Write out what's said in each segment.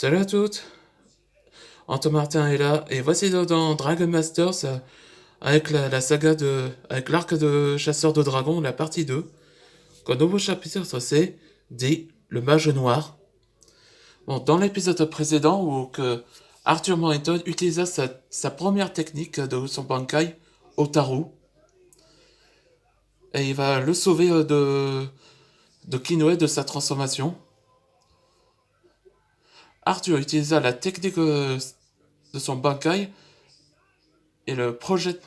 Salut à toutes, Anton Martin est là, et voici dans Dragon Masters avec la saga avec l'arc de chasseur de dragons, la partie 2. Le nouveau chapitre c'est dit le mage noir. Bon, dans l'épisode précédent où que Arthur Morrington utilisa sa première technique de son Bankai, Otaru, et il va le sauver de Kinoe de sa transformation. Arthur utilisa la technique de son Bankai et le projette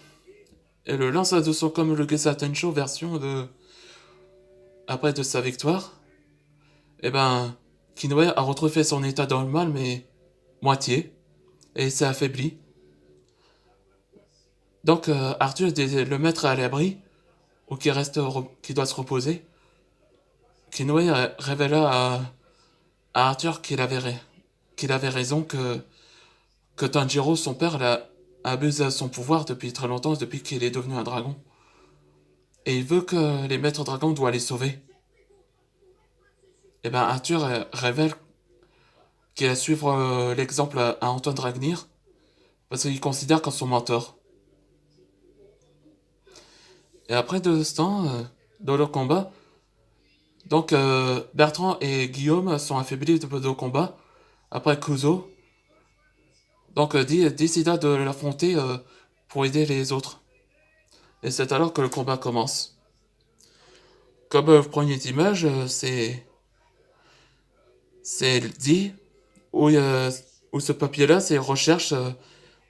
et le lance de son comme le Gesa Tensho version après de sa victoire. Et ben, Kinoe a retrouvé son état normal, mais moitié, et s'est affaibli. Donc Arthur le mettre à l'abri, ou qui doit se reposer. Kinoe révéla à Arthur qu'il avait raison, que Tanjiro, son père, a abusé de son pouvoir depuis très longtemps, depuis qu'il est devenu un dragon. Et il veut que les maîtres dragons doivent les sauver. Et ben Arthur révèle qu'il va suivre l'exemple à Antoine Dragnir, parce qu'il considère comme son mentor. Et après de ce temps, dans le combat, donc Bertrand et Guillaume sont affaiblis de combat, après Kuzo, donc décida de l'affronter pour aider les autres. Et c'est alors que le combat commence. Comme première image, c'est dit, où ce papier-là, c'est recherche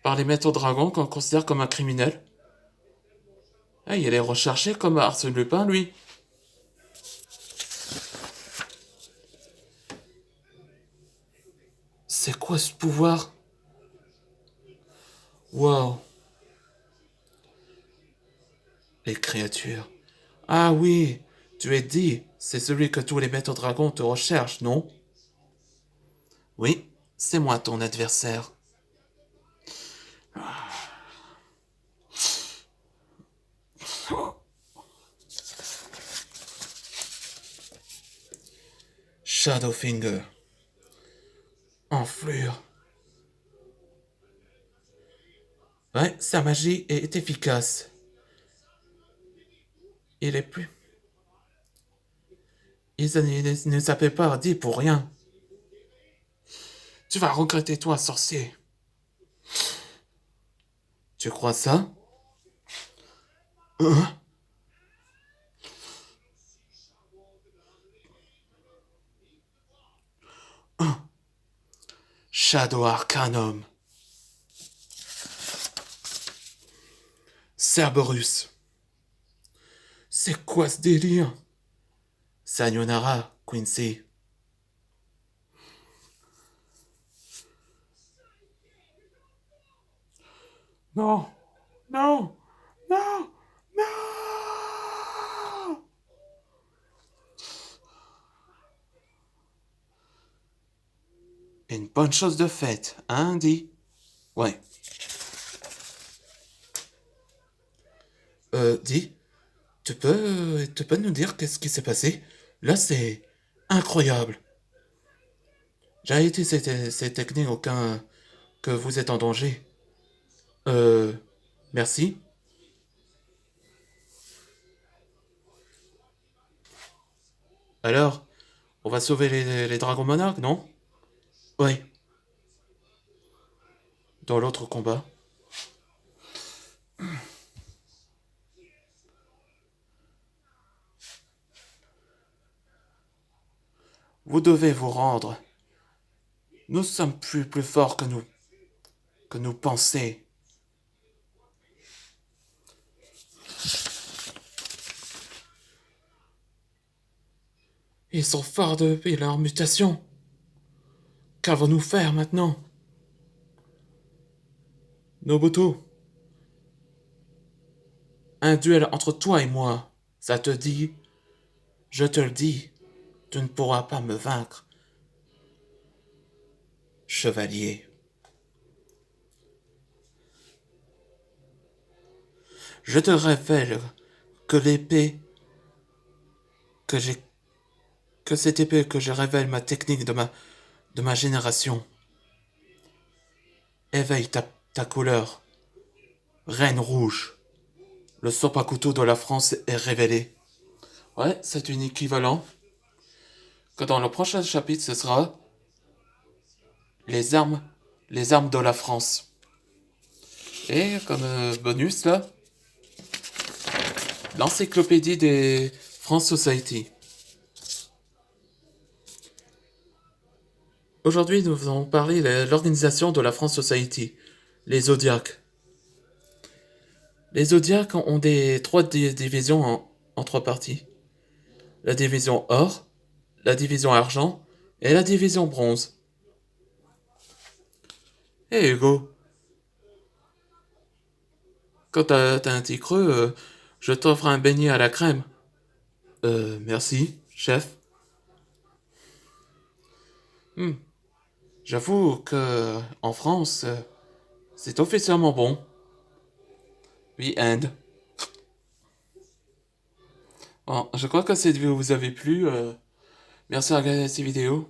par les maîtres dragons qu'on considère comme un criminel. Ah, il est recherché comme Arsène Lupin, lui. C'est quoi ce pouvoir? Waouh. Les créatures. Ah oui, tu es dit, c'est celui que tous les maîtres dragons te recherchent, non? Oui, c'est moi ton adversaire. Shadowfinger. Enflure. Ouais, sa magie est efficace. Il est plus. Il ne s'appelle pas Hardy pour rien. Tu vas regretter toi, sorcier. Tu crois ça? Hein? Shadow Arcanum. Cerberus. C'est quoi ce délire? Sayonara, Quincy. Non, non, non, non. Une bonne chose de faite, hein, dit? Ouais. Dis, tu peux nous dire qu'est-ce qui s'est passé? Là, c'est incroyable. J'ai été ces techniques aucun que vous êtes en danger. Euh, merci. Alors, on va sauver les dragons monarques, non? Oui. Dans l'autre combat. Vous devez vous rendre. Nous sommes plus forts que nous pensons. Ils sont forts depuis leur mutation. Qu'avons-nous faire maintenant? Nobuto, un duel entre toi et moi, ça te dit? Je te le dis, tu ne pourras pas me vaincre, chevalier. Je te révèle que l'épée que j'ai que cette épée que je révèle ma technique de ma génération, Éveille ta couleur. Reine rouge. Le soap à couteau de la France est révélé. Ouais, c'est un équivalent. Que dans le prochain chapitre, ce sera les armes, les armes de la France. Et comme bonus là, l'encyclopédie des France Society. Aujourd'hui, nous allons parler de l'organisation de la France Society, les Zodiacs. Les Zodiacs ont trois divisions en trois parties. La division or, la division argent et la division bronze. Hé Hugo, quand t'as un petit creux, je t'offre un beignet à la crème. Merci, chef. Hmm, J'avoue que en France, c'est officiellement bon. The end. Bon, je crois que cette vidéo vous avait plu. Merci à regarder cette vidéo.